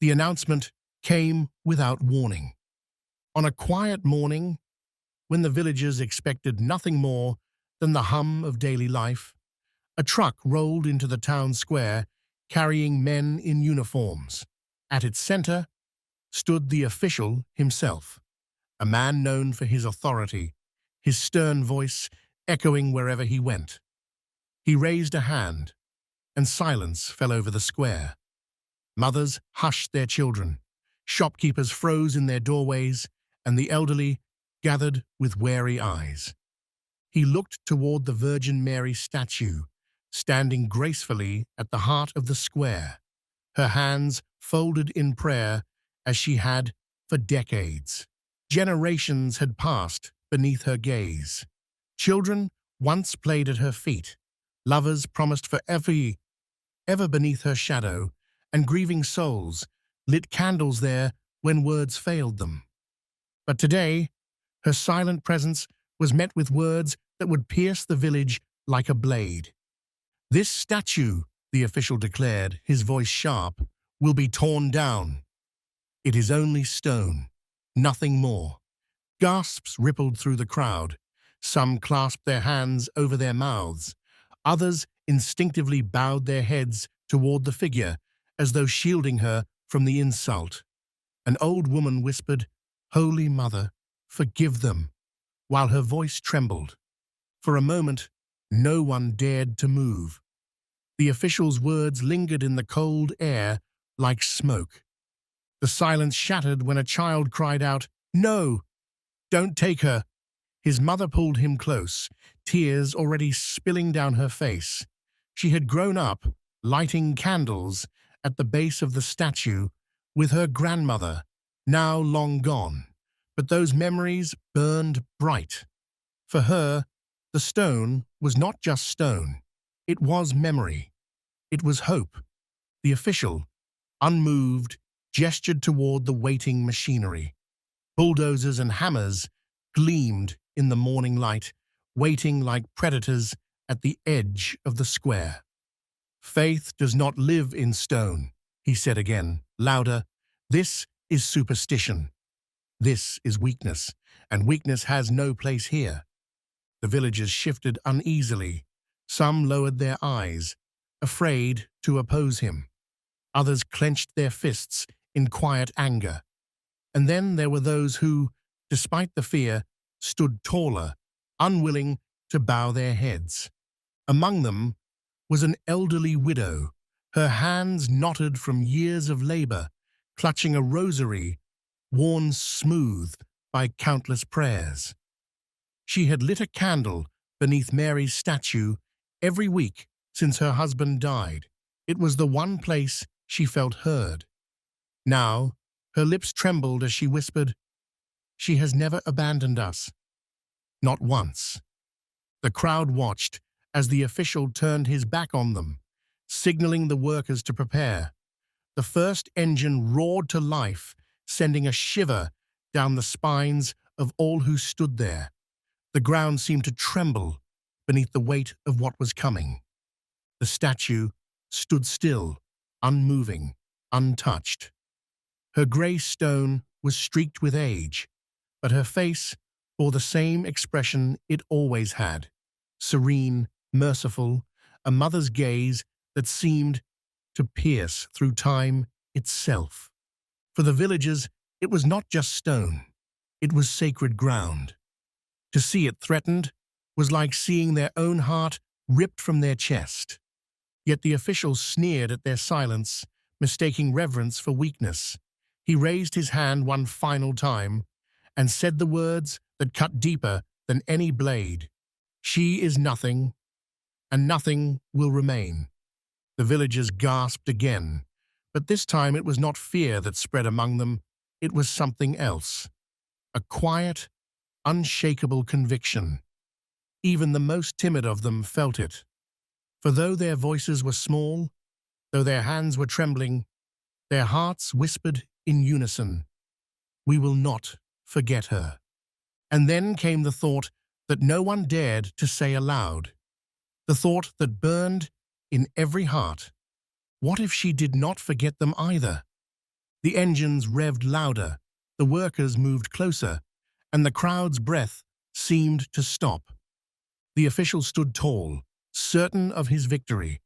The announcement came without warning. On a quiet morning, when the villagers expected nothing more than the hum of daily life, a truck rolled into the town square carrying men in uniforms. At its center stood the official himself, a man known for his authority, his stern voice echoing wherever he went. He raised a hand, and silence fell over the square. Mothers hushed their children, shopkeepers froze in their doorways, and the elderly gathered with wary eyes. He looked toward the Virgin Mary statue, standing gracefully at the heart of the square, her hands folded in prayer as she had for decades. Generations had passed beneath her gaze. Children once played at her feet, lovers promised ever beneath her shadow, and grieving souls lit candles there when words failed them. But today, her silent presence was met with words that would pierce the village like a blade. "This statue," the official declared, his voice sharp, "will be torn down. It is only stone, nothing more." Gasps rippled through the crowd. Some clasped their hands over their mouths. Others instinctively bowed their heads toward the figure, as though shielding her from the insult. An old woman whispered, "Holy Mother, forgive them," while her voice trembled. For a moment, no one dared to move. The official's words lingered in the cold air like smoke. The silence shattered when a child cried out, "No, don't take her." His mother pulled him close, tears already spilling down her face. She had grown up lighting candles at the base of the statue with her grandmother, now long gone, but those memories burned bright. For her, the stone was not just stone. It was memory. It was hope. The official, unmoved, gestured toward the waiting machinery. Bulldozers and hammers gleamed in the morning light, waiting like predators at the edge of the square. "Faith does not live in stone," he said again, louder. "This is superstition. This is weakness, and weakness has no place here." The villagers shifted uneasily. Some lowered their eyes, afraid to oppose him. Others clenched their fists in quiet anger. And then there were those who, despite the fear, stood taller, unwilling to bow their heads. Among them was an elderly widow, her hands knotted from years of labor, clutching a rosary worn smooth by countless prayers. She had lit a candle beneath Mary's statue every week since her husband died. It was the one place she felt heard. Now, her lips trembled as she whispered, "She has never abandoned us. Not once." The crowd watched as the official turned his back on them, signaling the workers to prepare. The first engine roared to life, sending a shiver down the spines of all who stood there. The ground seemed to tremble beneath the weight of what was coming. The statue stood still, unmoving, untouched. Her gray stone was streaked with age, but her face bore the same expression it always had: serene, merciful, a mother's gaze that seemed to pierce through time itself. For the villagers, it was not just stone, it was sacred ground. To see it threatened was like seeing their own heart ripped from their chest. Yet the officials sneered at their silence, mistaking reverence for weakness. He raised his hand one final time and said the words that cut deeper than any blade. "She is nothing, and nothing will remain." The villagers gasped again, but this time it was not fear that spread among them, it was something else. A quiet, unshakable conviction. Even the most timid of them felt it. For though their voices were small, though their hands were trembling, their hearts whispered in unison, "We will not forget her." And then came the thought that no one dared to say aloud, the thought that burned in every heart. What if she did not forget them either? The engines revved louder, the workers moved closer, and the crowd's breath seemed to stop. The official stood tall, certain of his victory,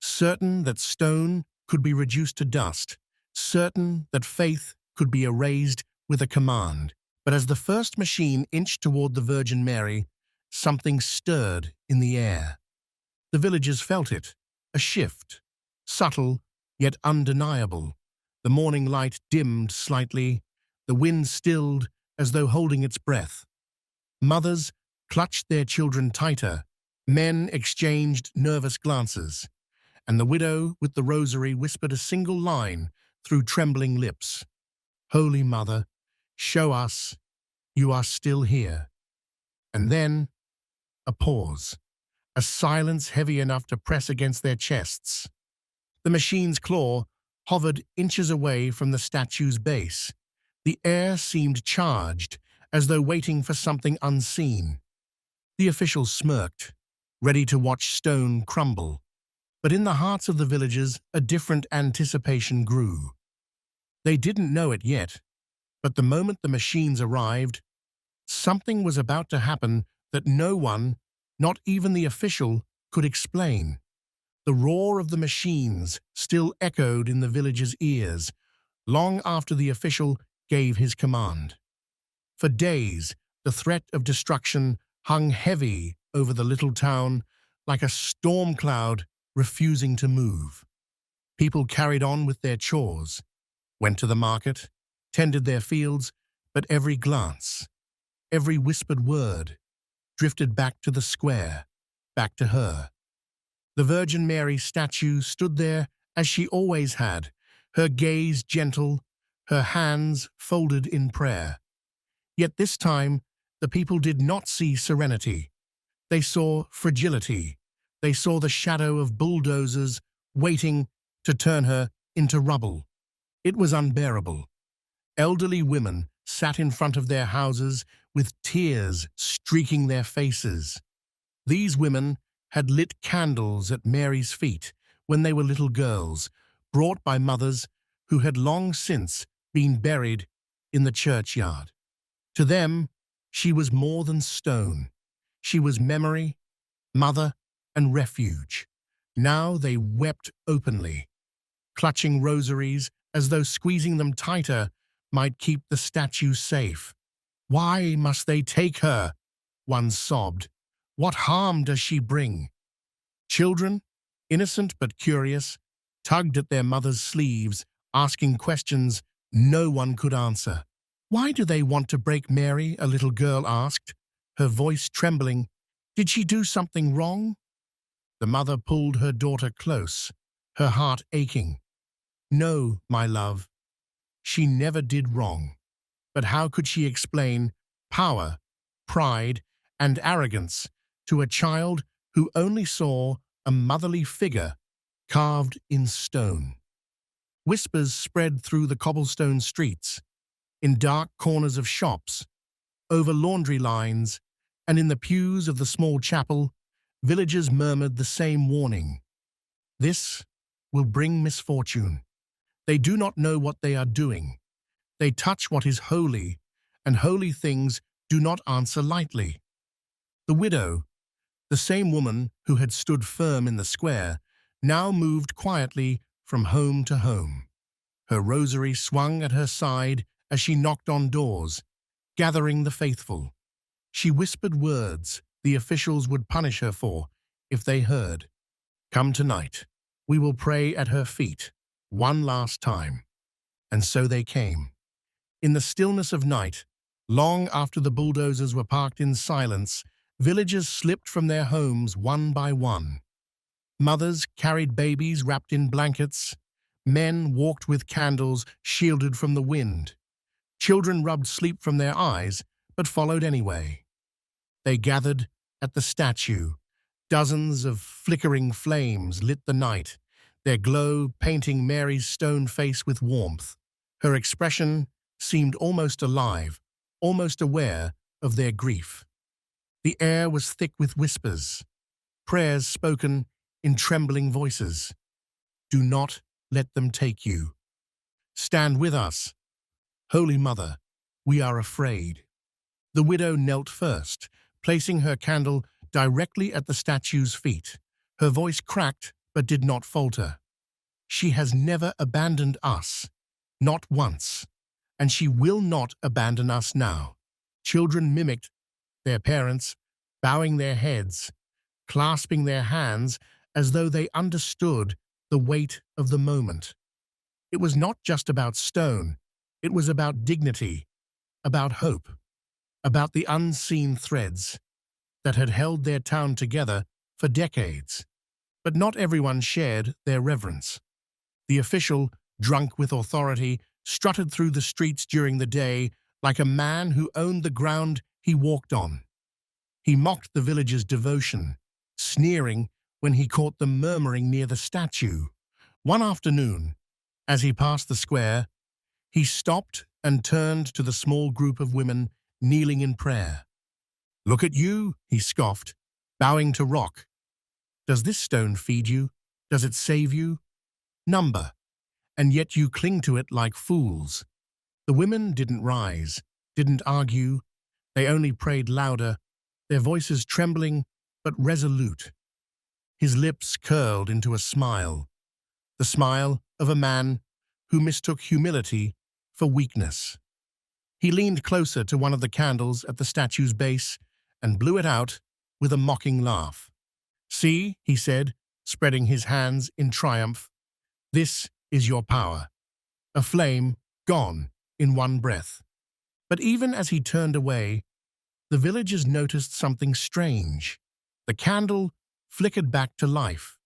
certain that stone could be reduced to dust, certain that faith could be erased with a command. But as the first machine inched toward the Virgin Mary, something stirred in the air. The villagers felt it, a shift, subtle yet undeniable. The morning light dimmed slightly, the wind stilled as though holding its breath. Mothers clutched their children tighter, men exchanged nervous glances, and the widow with the rosary whispered a single line through trembling lips. "Holy Mother, show us you are still here." And then a pause, a silence heavy enough to press against their chests. The machine's claw hovered inches away from the statue's base. The air seemed charged, as though waiting for something unseen. The officials smirked, ready to watch stone crumble. But in the hearts of the villagers, a different anticipation grew. They didn't know it yet, but the moment the machines arrived, something was about to happen that no one, not even the official, could explain. The roar of the machines still echoed in the villagers' ears, long after the official gave his command. For days, the threat of destruction hung heavy over the little town, like a storm cloud refusing to move. People carried on with their chores, went to the market, tended their fields, but every glance, every whispered word, drifted back to the square, back to her. The Virgin Mary statue stood there as she always had, her gaze gentle, her hands folded in prayer. Yet this time, the people did not see serenity. They saw fragility. They saw the shadow of bulldozers waiting to turn her into rubble. It was unbearable. Elderly women sat in front of their houses with tears streaking their faces. These women had lit candles at Mary's feet when they were little girls, brought by mothers who had long since been buried in the churchyard. To them, she was more than stone. She was memory, mother, and refuge. Now they wept openly, clutching rosaries as though squeezing them tighter might keep the statue safe. "Why must they take her?" one sobbed. "What harm does she bring?" Children, innocent but curious, tugged at their mother's sleeves, asking questions no one could answer. "Why do they want to break Mary?" a little girl asked, her voice trembling. "Did she do something wrong?" The mother pulled her daughter close, her heart aching. "No, my love, she never did wrong. But how could she explain power, pride, and arrogance to a child who only saw a motherly figure carved in stone?" Whispers spread through the cobblestone streets, in dark corners of shops, over laundry lines, and in the pews of the small chapel, villagers murmured the same warning. "This will bring misfortune. They do not know what they are doing. They touch what is holy, and holy things do not answer lightly." The widow, the same woman who had stood firm in the square, now moved quietly from home to home. Her rosary swung at her side as she knocked on doors, gathering the faithful. She whispered words the officials would punish her for if they heard. "Come tonight. We will pray at her feet, one last time." And so they came. In the stillness of night, long after the bulldozers were parked in silence, villagers slipped from their homes one by one. Mothers carried babies wrapped in blankets. Men walked with candles shielded from the wind. Children rubbed sleep from their eyes, but followed anyway. They gathered at the statue. Dozens of flickering flames lit the night, their glow painting Mary's stone face with warmth. Her expression seemed almost alive, almost aware of their grief. The air was thick with whispers, prayers spoken in trembling voices. "Do not let them take you. stand with us. Holy Mother, we are afraid." The widow knelt first, placing her candle directly at the statue's feet. Her voice cracked but did not falter. "She has never abandoned us, not once, and she will not abandon us now." Children mimicked their parents, bowing their heads, clasping their hands as though they understood the weight of the moment. It was not just about stone, it was about dignity, about hope, about the unseen threads that had held their town together for decades. But not everyone shared their reverence. The official, drunk with authority, strutted through the streets during the day like a man who owned the ground he walked on. He mocked the villagers' devotion, sneering when he caught them murmuring near the statue. One afternoon, as he passed the square, he stopped and turned to the small group of women kneeling in prayer. "Look at you," he scoffed, bowing to rock. "Does this stone feed you? Does it save you? Number. And yet you cling to it like fools." The women didn't rise, didn't argue. They only prayed louder, their voices trembling but resolute. His lips curled into a smile, the smile of a man who mistook humility for weakness. He leaned closer to one of the candles at the statue's base and blew it out with a mocking laugh. "See," he said, spreading his hands in triumph, "this is your power." A flame gone in one breath. But even as he turned away, the villagers noticed something strange. The candle flickered back to life,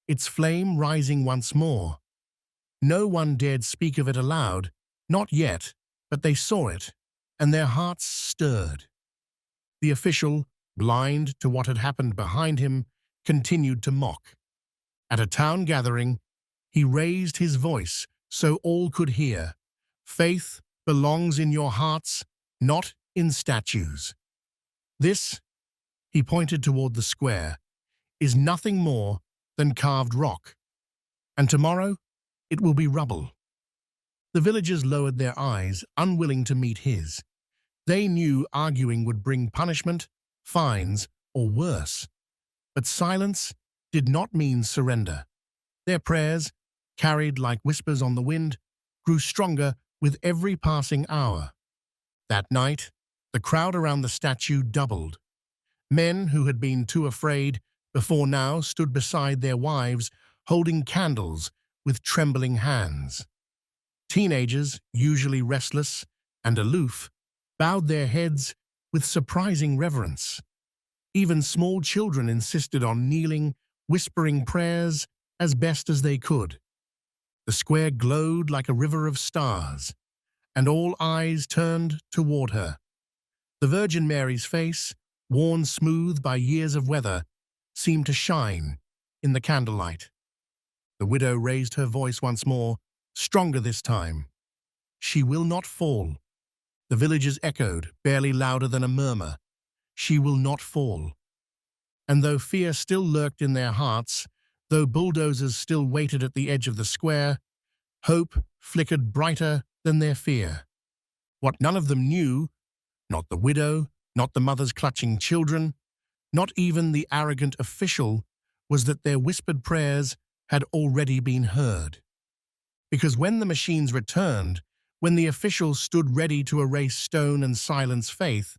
its flame rising once more. No one dared speak of it aloud, not yet, but they saw it, and their hearts stirred. The official, blind to what had happened behind him, continued to mock. At a town gathering, he raised his voice so all could hear. "Faith belongs in your hearts, not in statues. This," he pointed toward the square, "is nothing more than carved rock. And tomorrow, it will be rubble." The villagers lowered their eyes, unwilling to meet his. They knew arguing would bring punishment, fines, or worse. But silence did not mean surrender. Their prayers, carried like whispers on the wind, grew stronger with every passing hour. That night, the crowd around the statue doubled. Men who had been too afraid before now stood beside their wives, holding candles with trembling hands. Teenagers, usually restless and aloof, bowed their heads with surprising reverence. Even small children insisted on kneeling, whispering prayers as best as they could. The square glowed like a river of stars, and all eyes turned toward her. The Virgin Mary's face, worn smooth by years of weather, seemed to shine in the candlelight. The widow raised her voice once more, stronger this time. "She will not fall." The villagers echoed, barely louder than a murmur. "She will not fall." And though fear still lurked in their hearts, though bulldozers still waited at the edge of the square, hope flickered brighter than their fear. What none of them knew, not the widow, not the mothers clutching children, not even the arrogant official, was that their whispered prayers had already been heard. Because when the machines returned, when the officials stood ready to erase stone and silence faith,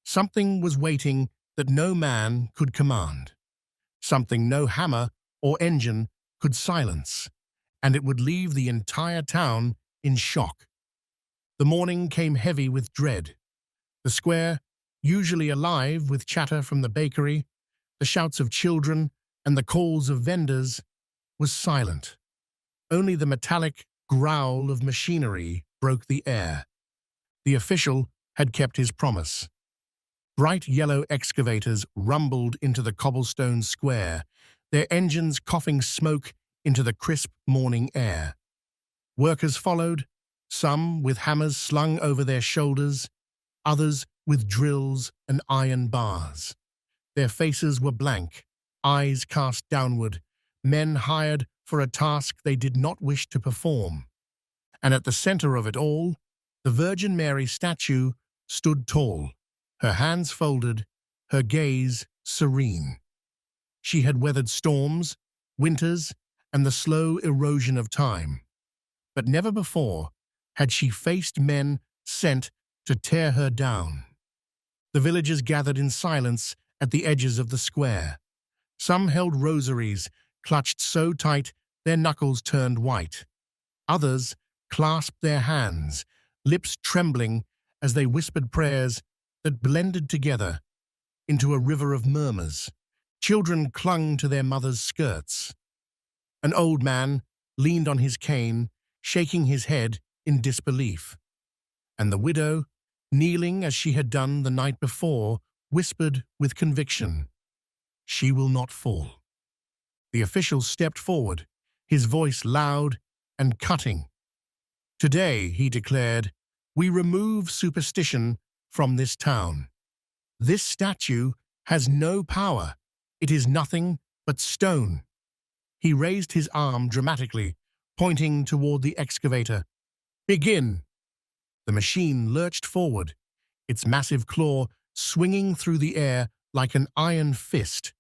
something was waiting that no man could command, something no hammer or engine could silence, and it would leave the entire town in shock. The morning came heavy with dread. The square, usually alive with chatter from the bakery, the shouts of children, and the calls of vendors, was silent. Only the metallic growl of machinery broke the air. The official had kept his promise. Bright yellow excavators rumbled into the cobblestone square, their engines coughing smoke into the crisp morning air. Workers followed, some with hammers slung over their shoulders, others with drills and iron bars. Their faces were blank, eyes cast downward, men hired for a task they did not wish to perform. and at the center of it all, the Virgin Mary statue stood tall, her hands folded, her gaze serene. She had weathered storms, winters, and the slow erosion of time, but never before had she faced men sent to tear her down. The villagers gathered in silence at the edges of the square. Some held rosaries, clutched so tight their knuckles turned white. Others clasped their hands, lips trembling as they whispered prayers that blended together into a river of murmurs. Children clung to their mothers' skirts. An old man leaned on his cane, shaking his head in disbelief. And the widow, kneeling as she had done the night before, whispered with conviction, "She will not fall." The official stepped forward, his voice loud and cutting. "Today," he declared, "we remove superstition from this town. This statue has no power. It is nothing but stone." He raised his arm dramatically, pointing toward the excavator. "Begin!" The machine lurched forward, its massive claw swinging through the air like an iron fist.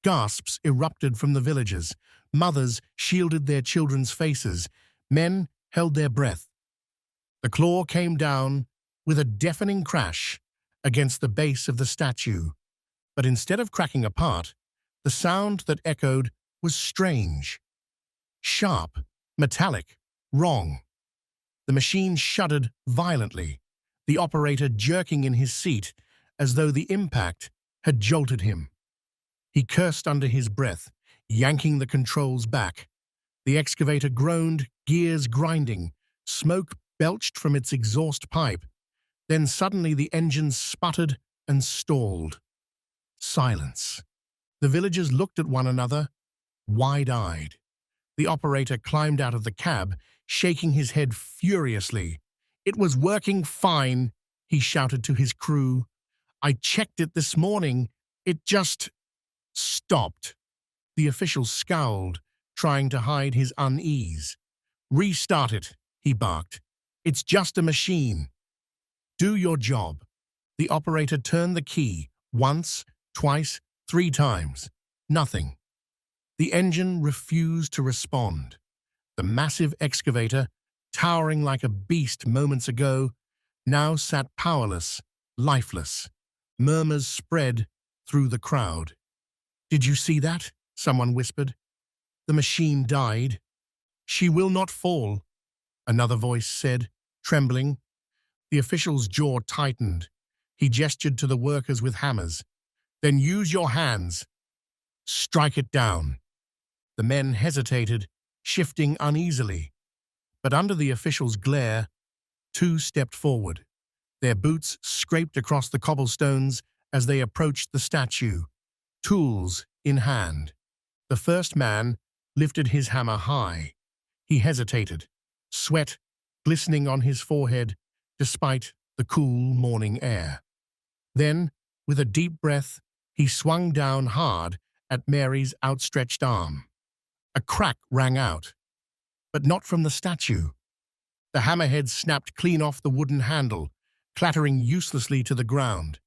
Gasps erupted from the villagers. Mothers shielded their children's faces. Men held their breath. The claw came down with a deafening crash against the base of the statue. But instead of cracking apart, the sound that echoed was strange. Sharp, metallic, wrong. The machine shuddered violently, the operator jerking in his seat as though the impact had jolted him. He cursed under his breath, yanking the controls back. The excavator groaned, gears grinding. Smoke belched from its exhaust pipe. Then suddenly the engine sputtered and stalled. Silence. The villagers looked at one another, wide-eyed. The operator climbed out of the cab, shaking his head furiously. "It was working fine," he shouted to his crew. "I checked it this morning. It just stopped." The official scowled, trying to hide his unease. "Restart it," he barked. "It's just a machine. Do your job." The operator turned the key once, twice, 3 times. Nothing. The engine refused to respond. The massive excavator, towering like a beast moments ago, now sat powerless, lifeless. Murmurs spread through the crowd. "Did you see that?" someone whispered. "The machine died." "She will not fall," another voice said, trembling. The official's jaw tightened. He gestured to the workers with hammers. "Then use your hands. Strike it down." The men hesitated, shifting uneasily. But under the official's glare, 2 stepped forward. Their boots scraped across the cobblestones as they approached the statue, tools in hand. The first man lifted his hammer high. He hesitated, sweat glistening on his forehead despite the cool morning air. Then, with a deep breath, he swung down hard at Mary's outstretched arm. A crack rang out, but not from the statue. The hammerhead snapped clean off the wooden handle, clattering uselessly to the ground.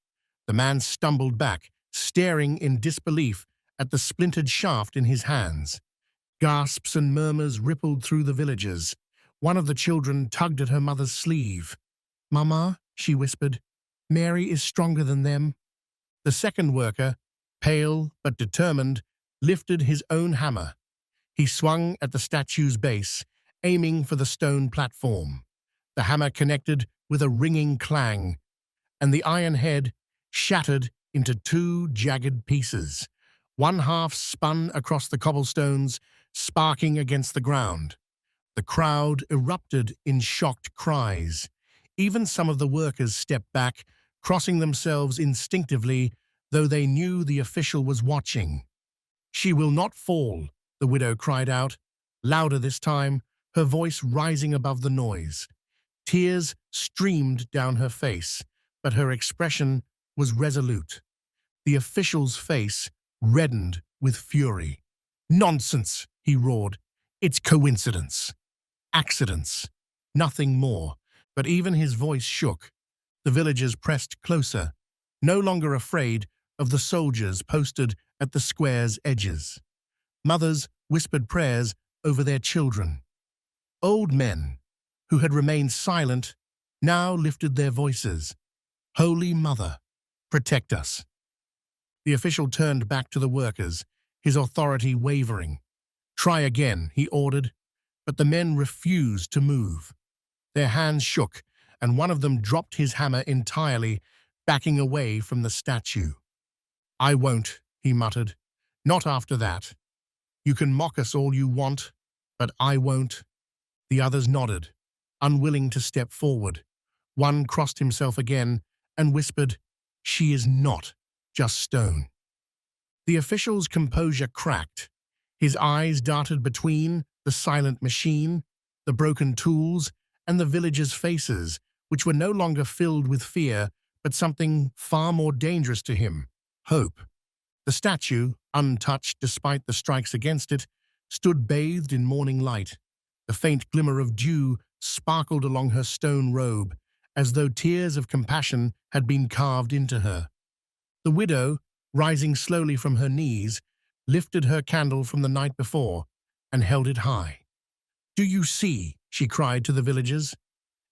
The man stumbled back, staring in disbelief at the splintered shaft in his hands. Gasps and murmurs rippled through the villagers. One of the children tugged at her mother's sleeve. "Mama," she whispered, "Mary is stronger than them." The second worker, pale but determined, lifted his own hammer. He swung at the statue's base, aiming for the stone platform. The hammer connected with a ringing clang, and the iron head shattered into 2 jagged pieces. One half spun across the cobblestones, sparking against the ground. The crowd erupted in shocked cries. Even some of the workers stepped back, crossing themselves instinctively, though they knew the official was watching. "She will not fall," the widow cried out, louder this time, her voice rising above the noise. Tears streamed down her face, but her expression was resolute. The official's face reddened with fury. "Nonsense," he roared. "It's coincidence. Accidents." nothing more. But even his voice shook. The villagers pressed closer, no longer afraid of the soldiers posted at the square's edges. Mothers whispered prayers over their children. Old men, who had remained silent, now lifted their voices. "Holy Mother, protect us." The official turned back to the workers, his authority wavering. "Try again," he ordered, but the men refused to move. Their hands shook, and one of them dropped his hammer entirely, backing away from the statue. "I won't," he muttered. "Not after that. You can mock us all you want, but I won't." The others nodded, unwilling to step forward. One crossed himself again and whispered, "She is not just stone." The official's composure cracked. His eyes darted between the silent machine, the broken tools, and the villagers' faces, which were no longer filled with fear, but something far more dangerous to him: hope. The statue, untouched despite the strikes against it, stood bathed in morning light. The faint glimmer of dew sparkled along her stone robe, as though tears of compassion had been carved into her. The widow, rising slowly from her knees, lifted her candle from the night before and held it high. "Do you see?" she cried to the villagers.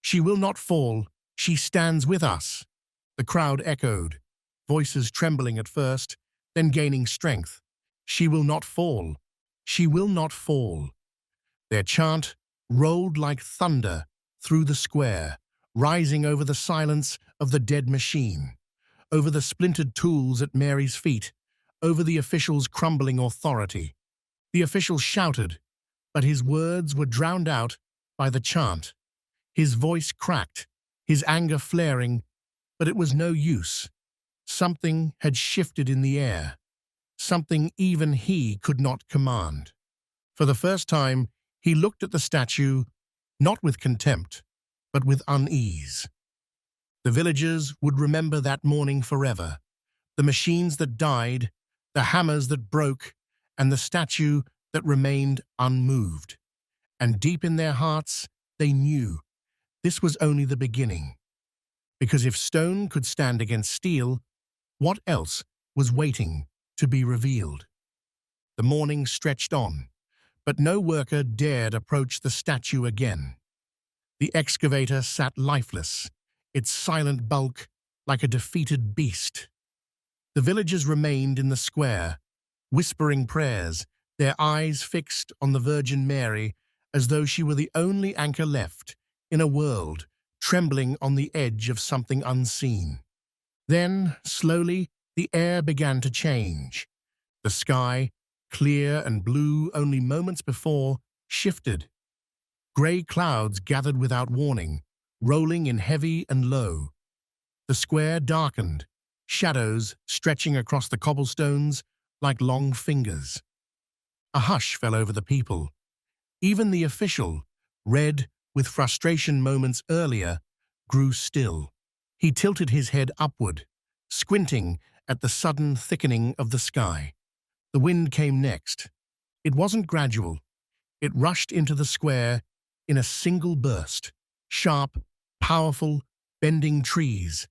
"She will not fall. She stands with us." The crowd echoed, voices trembling at first, then gaining strength. "She will not fall. She will not fall." Their chant rolled like thunder through the square, rising over the silence of the dead machine, over the splintered tools at Mary's feet, over the official's crumbling authority. The official shouted, but his words were drowned out by the chant. His voice cracked, his anger flaring, but it was no use. Something had shifted in the air, something even he could not command. For the first time, he looked at the statue, not with contempt, but with unease. The villagers would remember that morning forever. The machines that died, the hammers that broke, and the statue that remained unmoved. And deep in their hearts, they knew this was only the beginning. Because if stone could stand against steel, what else was waiting to be revealed? The morning stretched on, but no worker dared approach the statue again. The excavator sat lifeless, its silent bulk like a defeated beast. The villagers remained in the square, whispering prayers, their eyes fixed on the Virgin Mary as though she were the only anchor left in a world trembling on the edge of something unseen. Then, slowly, the air began to change. The sky, clear and blue only moments before, shifted. Grey clouds gathered without warning, rolling in heavy and low. The square darkened, shadows stretching across the cobblestones like long fingers. A hush fell over the people. Even the official, red with frustration moments earlier, grew still. He tilted his head upward, squinting at the sudden thickening of the sky. The wind came next. It wasn't gradual. It rushed into the square in a single burst. Sharp, powerful, bending trees,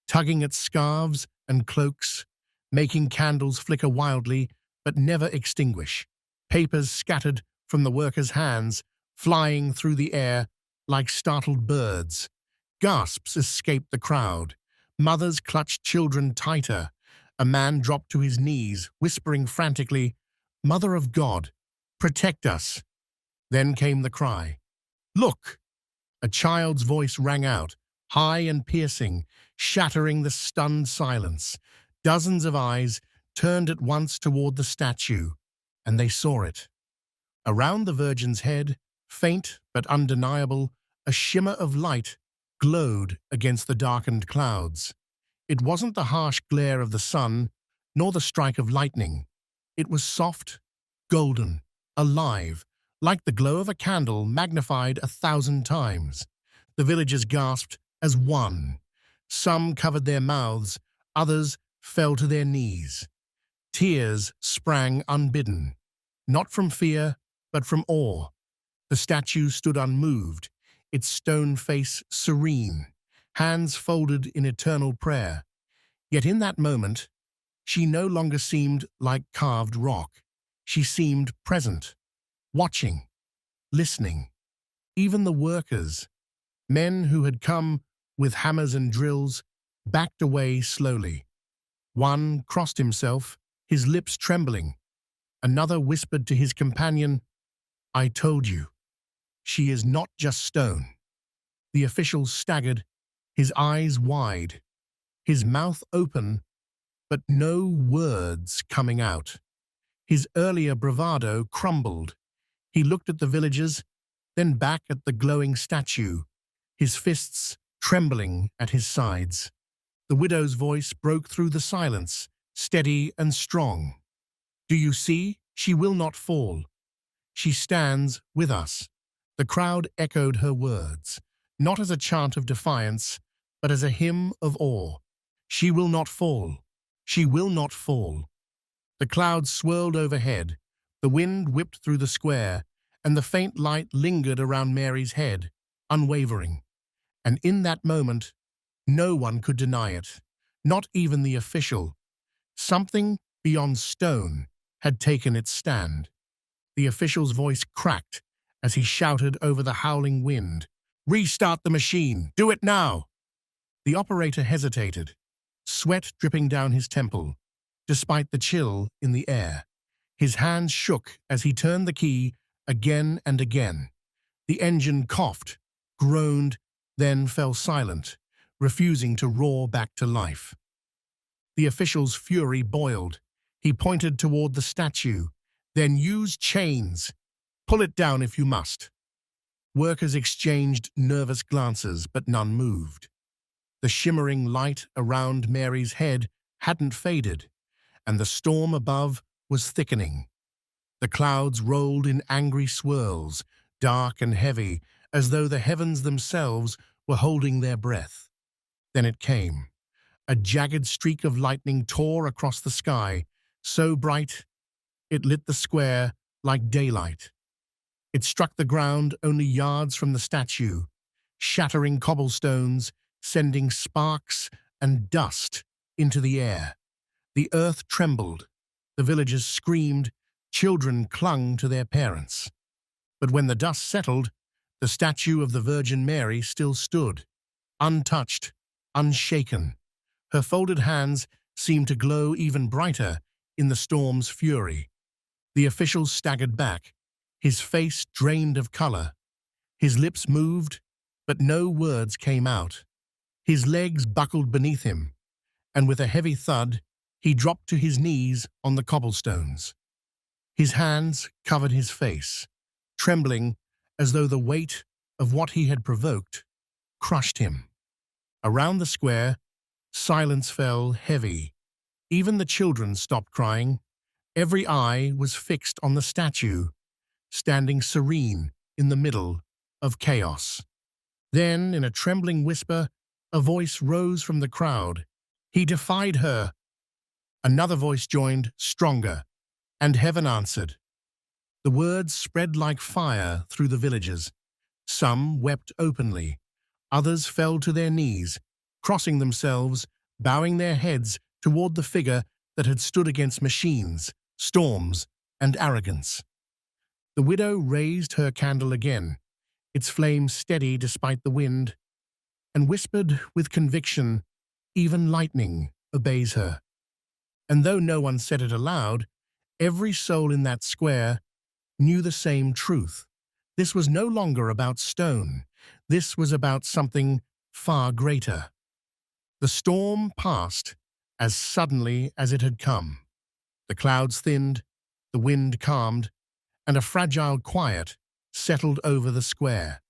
tugging at scarves and cloaks, making candles flicker wildly but never extinguish. Papers scattered from the workers' hands, flying through the air like startled birds. Gasps escaped the crowd. Mothers clutched children tighter. A man dropped to his knees, whispering frantically, "Mother of God, protect us." Then came the cry, "Look!" A child's voice rang out, high and piercing, shattering the stunned silence. Dozens of eyes turned at once toward the statue, and they saw it. Around the Virgin's head, faint but undeniable, a shimmer of light glowed against the darkened clouds. It wasn't the harsh glare of the sun, nor the strike of lightning. It was soft, golden, alive, like the glow of a candle magnified 1,000 times. The villagers gasped as one. Some covered their mouths, others fell to their knees. Tears sprang unbidden, not from fear, but from awe. The statue stood unmoved, its stone face serene, hands folded in eternal prayer. Yet in that moment, she no longer seemed like carved rock. She seemed present, watching, listening. Even the workers, men who had come with hammers and drills, backed away slowly. One crossed himself, his lips trembling. Another whispered to his companion, "I told you, she is not just stone." The official staggered, his eyes wide, his mouth open, but no words coming out. His earlier bravado crumbled. He looked at the villagers, then back at the glowing statue, his fists trembling at his sides. The widow's voice broke through the silence, steady and strong. "Do you see? She will not fall. She stands with us." The crowd echoed her words, not as a chant of defiance, but as a hymn of awe. "She will not fall. She will not fall." The clouds swirled overhead, the wind whipped through the square, and the faint light lingered around Mary's head, unwavering. And in that moment, no one could deny it, not even the official. Something beyond stone had taken its stand. The official's voice cracked as he shouted over the howling wind, "Restart the machine! Do it now!" The operator hesitated, sweat dripping down his temple, despite the chill in the air. His hands shook as he turned the key again and again. The engine coughed, groaned, then fell silent, refusing to roar back to life. The official's fury boiled. He pointed toward the statue. "Then use chains. Pull it down if you must." Workers exchanged nervous glances, but none moved. The shimmering light around Mary's head hadn't faded, and the storm above was thickening. The clouds rolled in angry swirls, dark and heavy, as though the heavens themselves were holding their breath. Then it came. A jagged streak of lightning tore across the sky, so bright it lit the square like daylight. It struck the ground only yards from the statue, shattering cobblestones, sending sparks and dust into the air. The earth trembled, the villagers screamed, children clung to their parents. But when the dust settled, the statue of the Virgin Mary still stood, untouched, unshaken. Her folded hands seemed to glow even brighter in the storm's fury. The official staggered back, his face drained of color. His lips moved, but no words came out. His legs buckled beneath him, and with a heavy thud, he dropped to his knees on the cobblestones. His hands covered his face, trembling as though the weight of what he had provoked crushed him. Around the square, silence fell heavy. Even the children stopped crying. Every eye was fixed on the statue, standing serene in the middle of chaos. Then, in a trembling whisper, a voice rose from the crowd. "He defied her." Another voice joined, stronger, and heaven answered. The words spread like fire through the villages. Some wept openly. Others fell to their knees, crossing themselves, bowing their heads toward the figure that had stood against machines, storms, and arrogance. The widow raised her candle again, its flame steady despite the wind, and whispered with conviction, "Even lightning obeys her." And though no one said it aloud, every soul in that square knew the same truth. This was no longer about stone. This was about something far greater. The storm passed as suddenly as it had come. The clouds thinned, the wind calmed, and a fragile quiet settled over the square.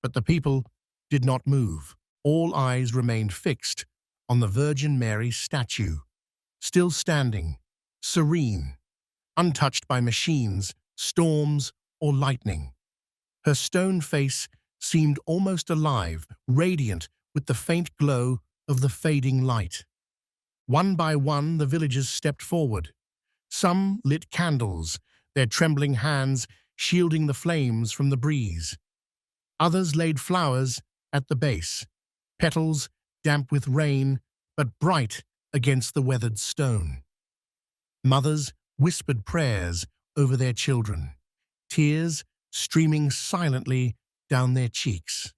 But the people did not move. All eyes remained fixed on the Virgin Mary statue, still standing, serene, untouched by machines, storms, or lightning. Her stone face seemed almost alive, radiant with the faint glow of the fading light. One by one, the villagers stepped forward. Some lit candles, their trembling hands shielding the flames from the breeze. Others laid flowers at the base, petals damp with rain but bright against the weathered stone. Mothers whispered prayers over their children, tears streaming silently down their cheeks.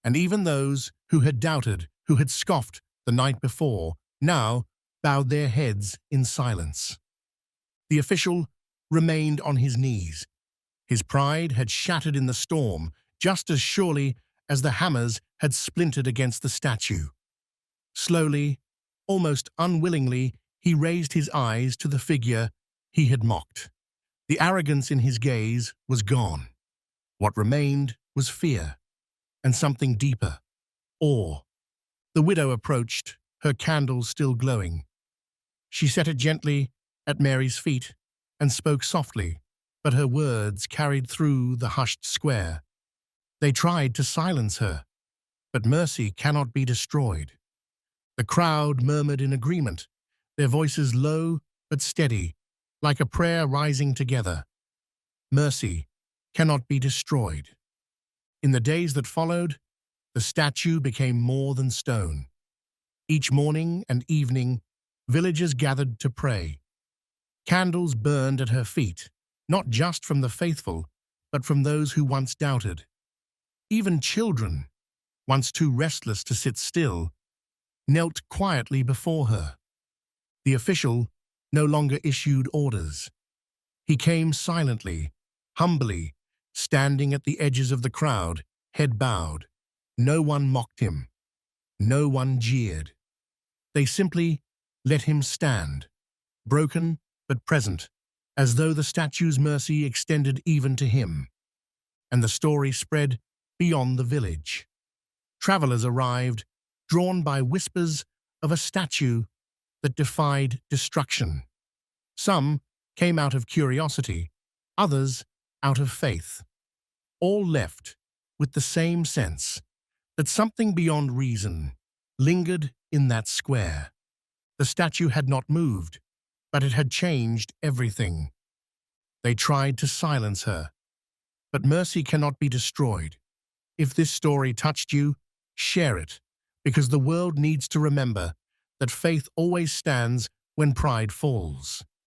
And even those who had doubted, who had scoffed the night before, now bowed their heads in silence. The official remained on his knees. His pride had shattered in the storm, just as surely as the hammers had splintered against the statue. Slowly, almost unwillingly, he raised his eyes to the figure he had mocked. The arrogance in his gaze was gone. What remained was fear, and something deeper, awe. The widow approached, her candle still glowing. She set it gently at Mary's feet and spoke softly, but her words carried through the hushed square. They tried to silence her, but mercy cannot be destroyed. The crowd murmured in agreement, their voices low but steady, like a prayer rising together. Mercy cannot be destroyed. In the days that followed, the statue became more than stone. Each morning and evening, villagers gathered to pray. Candles burned at her feet, not just from the faithful, but from those who once doubted. Even children, once too restless to sit still, knelt quietly before her. The official no longer issued orders. He came silently, humbly, standing at the edges of the crowd, head bowed. No one mocked him. No one jeered. They simply let him stand, broken but present, as though the statue's mercy extended even to him. And the story spread beyond the village. Travelers arrived, drawn by whispers of a statue that defied destruction. Some came out of curiosity, others out of faith. All left with the same sense that something beyond reason lingered in that square. The statue had not moved, but it had changed everything. They tried to silence her, but mercy cannot be destroyed. If this story touched you, share it, because the world needs to remember that faith always stands when pride falls.